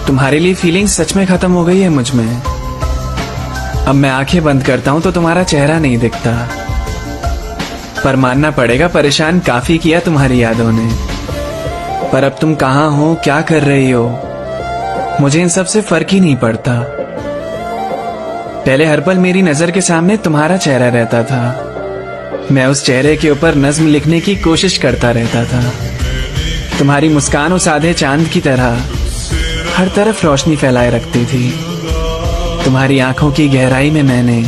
तुम्हारे लिए फीलिंग्स सच में खत्म हो गई है मुझ में। अब मैं आंखें बंद करता हूं तो तुम्हारा चेहरा नहीं दिखता, पर मानना पड़ेगा परेशान काफी किया तुम्हारी यादों ने। पर अब तुम कहां हो, क्या कर रही हो, मुझे इन सब से फर्क ही नहीं पड़ता। पहले हर पल मेरी नजर के सामने तुम्हारा चेहरा रहता था। मैं उस चेहरे के ऊपर नज्म लिखने की कोशिश करता रहता था। तुम्हारी मुस्कान उस आधे चांद की तरह हर तरफ रोशनी फैलाए रखती थी। तुम्हारी आंखों की गहराई में मैंने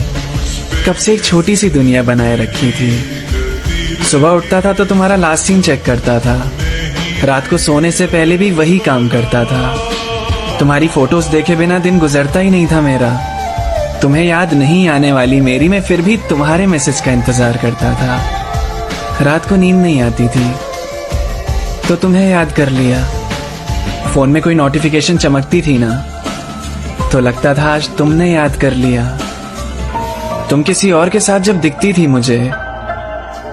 कब से एक छोटी सी दुनिया बनाए रखी थी। सुबह उठता था तो तुम्हारा लास्ट सीन चेक करता था, रात को सोने से पहले भी वही काम करता था। तुम्हारी फोटोज देखे बिना दिन गुजरता ही नहीं था मेरा। तुम्हें याद नहीं आने वाली मेरी मैं फिर भी तुम्हारे मैसेज का इंतजार करता था। रात को नींद नहीं आती थी तो तुम्हें याद कर लिया। फोन में कोई नोटिफिकेशन चमकती थी ना तो लगता था आज तुमने याद कर लिया। तुम किसी और के साथ जब दिखती थी मुझे,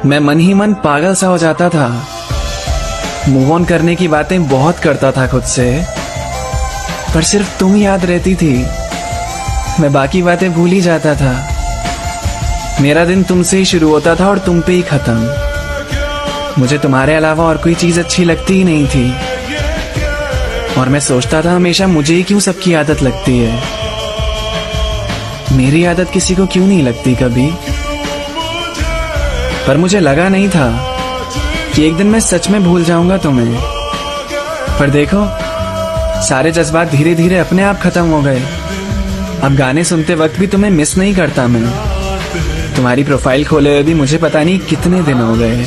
मैं मन ही मन पागल सा हो जाता था। मूव ऑन करने की बातें बहुत करता था खुद से, पर सिर्फ तुम याद रहती थी। मैं बाकी बातें भूल ही जाता था। मेरा दिन तुमसे ही शुरू होता था और तुम पे ही खत्म। मुझे तुम्हारे अलावा और कोई चीज अच्छी लगती ही नहीं थी, और मैं सोचता था हमेशा मुझे ही क्यों सबकी आदत लगती है, मेरी आदत किसी को क्यों नहीं लगती कभी। पर मुझे लगा नहीं था कि एक दिन मैं सच में भूल जाऊंगा तुम्हें। पर देखो, सारे जज्बात धीरे धीरे अपने आप खत्म हो गए। अब गाने सुनते वक्त भी तुम्हें मिस नहीं करता मैं। तुम्हारी प्रोफाइल खोले हुए भी मुझे पता नहीं कितने दिन हो गए।